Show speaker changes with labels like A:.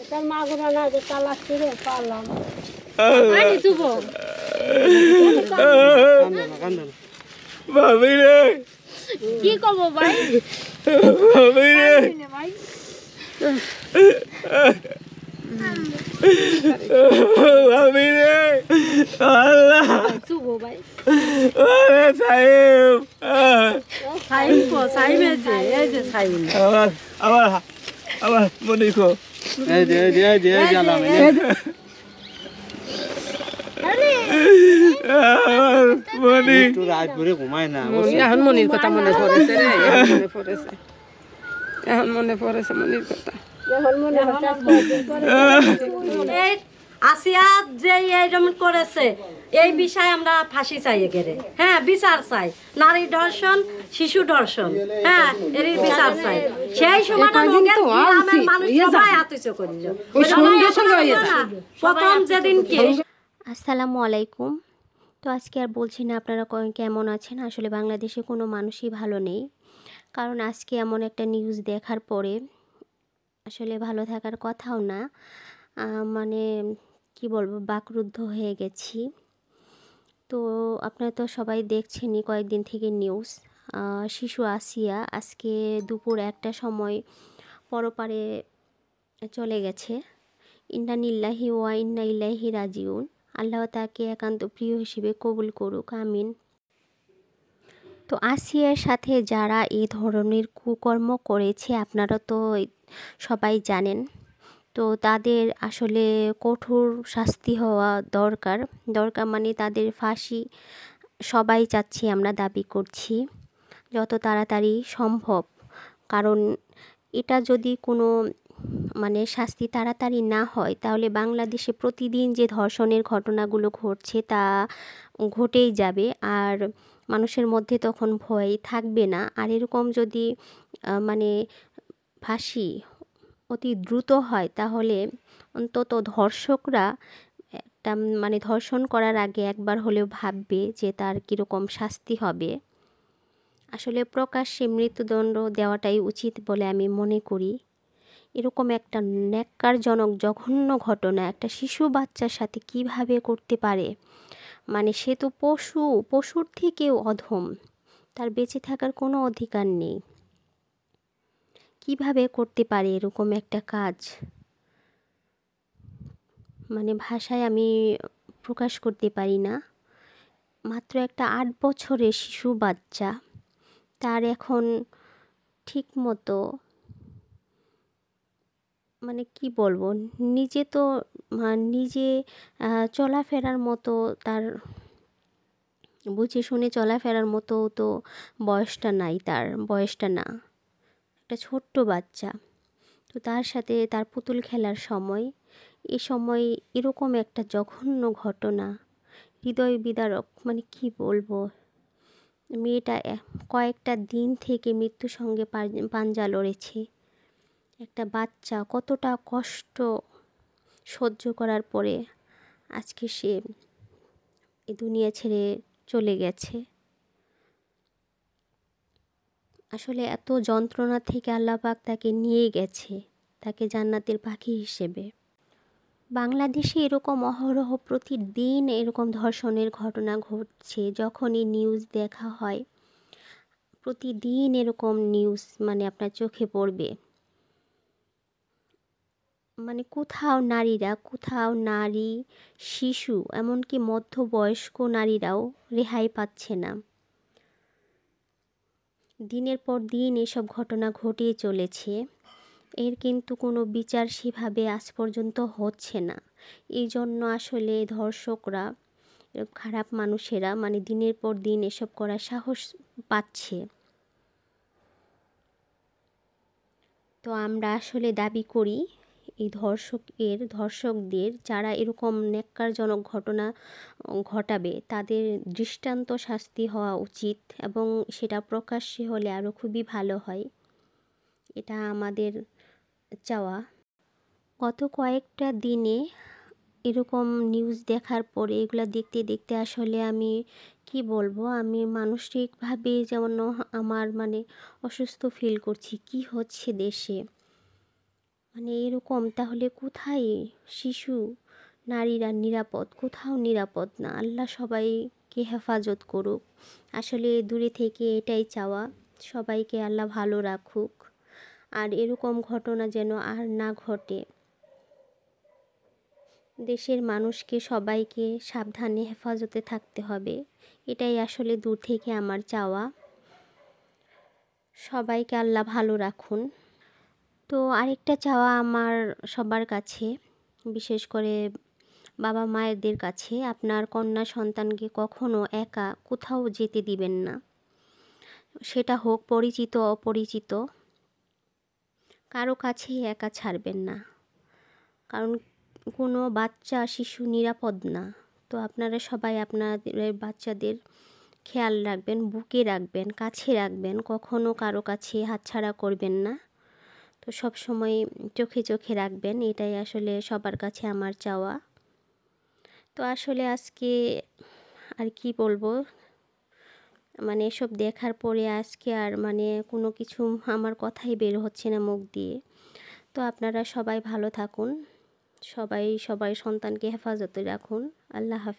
A: তার মা গুলো না যে তালাক করে পারলাম
B: ভাবি রে
A: কি করবো ভাই
B: ভাবি রে
A: ভাই
B: ভাবি রে আল্লাহ
A: শুভো ভাই
B: ওরে সাহেব
A: সাইম এই যে সাইম
B: আবার আবার মনি কো
C: এই যে জ্বালাম
B: মনি
C: একটু রাত ভরে ঘুমায় না
D: এখন মনির কথা মনে পড়েছে রে এখন মনে পড়েছে মনির কথা
A: এখন মনে হচ্ছে
E: আসিয়া যে এইরকম করেছে এই বিষয়ে আমরা ফাঁসি চাই এগেরে হ্যাঁ বিচার চাই নারী ধর্ষণ শিশু ধর্ষণ হ্যাঁ এর বিচার চাই সেই সময় মানুষ সবাই আতিশয় করিল প্রথম যেদিনকে
F: আসসালামু আলাইকুম। তো আজকে আর বলছি না আপনারা কেমন আছেন। আসলে বাংলাদেশে কোনো মানুষই ভালো নেই, কারণ আজকে এমন একটা নিউজ দেখার পরে আসলে ভালো থাকার কথাও না, মানে কি বলবো, বাকরুদ্ধ হয়ে গেছি। তো আপনারা তো সবাই দেখছেনই কয়েকদিন থেকে নিউজ। শিশু আসিয়া আজকে দুপুর 1টার সময় পরপারে চলে গেছে। ইন্না লিল্লাহি ওয়া ইন্না ইলাইহি রাজিউন। আল্লাহ তাকে একান্ত প্রিয় হিসেবে কবুল করুক, আমিন। তো আসিয়ার সাথে যারা এই ধরনের কুকর্ম করেছে আপনারা তো সবাই জানেন। তো তাদের আসলে কঠোর শাস্তি হওয়া দরকার মানে তাদের ফাঁসি সবাই চাচ্ছি, আমরা দাবি করছি যত তাড়াতাড়ি সম্ভব। কারণ এটা যদি কোনো মানে শাস্তি তাড়াতাড়ি না হয় তাহলে বাংলাদেশে প্রতিদিন যে ধর্ষণের ঘটনাগুলো ঘটছে তা ঘটেই যাবে, আর মানুষের মধ্যে তখন ভয় থাকবে না। আর এরকম যদি মানে ফাঁসি অতি দ্রুত হয় তাহলে অন্তত ধর্ষকরা একটা মানে ধর্ষণ করার আগে একবার হলেও ভাববে যে তার কীরকম শাস্তি হবে। আসলে প্রকাশ্যে মৃত্যুদণ্ড দেওয়াটাই উচিত বলে আমি মনে করি। এরকম একটা ন্যাক্কারজনক জঘন্য ঘটনা একটা শিশু বাচ্চার সাথে কিভাবে করতে পারে, মানে সে তো পশুর থেকেও অধম, তার বেঁচে থাকার কোনো অধিকার নেই। কিভাবে করতে পারে এরকম একটা কাজ, মানে ভাষায় আমি প্রকাশ করতে পারি না। মাত্র একটা 8 বছরের শিশু বাচ্চা, তার এখন ঠিক মতো মানে কি বলবো, নিজে তো নিজে চলাফেরার মতো, তার বুঝে শুনে চলাফেরার মতো তো বয়সটা নাই, তার বয়সটা না, একটা ছোট্ট বাচ্চা। তো তার সাথে তার পুতুল খেলার সময়, এ সময় এরকম একটা জঘন্য ঘটনা, হৃদয় বিদারক, মানে কি বলবো। মেয়েটা কয়েকটা দিন থেকে মৃত্যুর সঙ্গে পাঞ্জা লড়েছে। একটা বাচ্চা কতটা কষ্ট সহ্য করার পরে আজকে সে এই দুনিয়া ছেড়ে চলে গেছে। আসলে এত যন্ত্রণা থেকে আল্লাহ পাক তাকে নিয়ে গেছে, তাকে জান্নাতের পাখি হিসেবে। বাংলাদেশে এরকম অহরহ প্রতিদিন এরকম ধর্ষণের ঘটনা ঘটছে। যখনই নিউজ দেখা হয় প্রতিদিন এরকম নিউজ মানে আপনার চোখে পড়বে। মানে কোথাও নারী, শিশু, এমনকি মধ্যবয়স্ক নারীরাও রেহাই পাচ্ছে না। দিনের পর দিন এসব ঘটনা ঘটেই চলেছে, এর কিন্তু কোনো বিচার সেভাবে আজ পর্যন্ত হচ্ছে না। এই জন্য আসলে ধর্ষকরা, খারাপ মানুষেরা মানে দিনের পর দিন এসব করার সাহস পাচ্ছে। তো আমরা আসলে দাবি করি এই ধর্ষকদের যারা এরকম ন্যাক্কারজনক ঘটনা ঘটাবে তাদের দৃষ্টান্ত শাস্তি হওয়া উচিত, এবং সেটা প্রকাশ্যে হলে আরও খুবই ভালো হয়, এটা আমাদের চাওয়া। গত কয়েকটা দিনে এরকম নিউজ দেখার পরে এগুলো দেখতে দেখতে আসলে আমি কি বলবো, আমি মানসিকভাবে যেমন আমার মানে অসুস্থ ফিল করছি। কি হচ্ছে দেশে, মানে এরকম, তাহলে কোথায় শিশু নারীরা নিরাপদ? কোথাও নিরাপদ না। আল্লাহ সবাইকে হেফাজত করুক। আসলে দূরে থেকে এটাই চাওয়া, সবাইকে আল্লাহ ভালো রাখুক, আর এরকম ঘটনা যেন আর না ঘটে। দেশের মানুষকে সবাইকে সাবধানে হেফাজতে থাকতে হবে, এটাই আসলে দূর থেকে আমার চাওয়া। সবাইকে আল্লাহ ভালো রাখুন। তো আরেকটা চাওয়া আমার সবার কাছে, বিশেষ করে বাবা মায়েদের কাছে, আপনার কন্যা সন্তানকে কখনো একা কোথাও যেতে দিবেন না। সেটা হোক পরিচিত অপরিচিত, কারো কাছেই একা ছাড়বেন না, কারণ কোনো বাচ্চা শিশু নিরাপদ না। তো আপনারা সবাই আপনাদের বাচ্চাদের খেয়াল রাখবেন, বুকে রাখবেন, কাছে রাখবেন, কখনো কারো কাছে হাতছাড়া করবেন না। তো সব সময় চোখে চোখে রাখবেন, এটাই আসলে সবার কাছে আমার চাওয়া। তো আসলে আজকে আর কি বলবো, মানে এসব দেখার পরে আজকে আর মানে কোনো কিছু আমার কথাই বের হচ্ছে না মুখ দিয়ে। তো আপনারা সবাই ভালো থাকুন, সবাই সন্তানকে হেফাজতে রাখুন। আল্লাহ হাফেজ।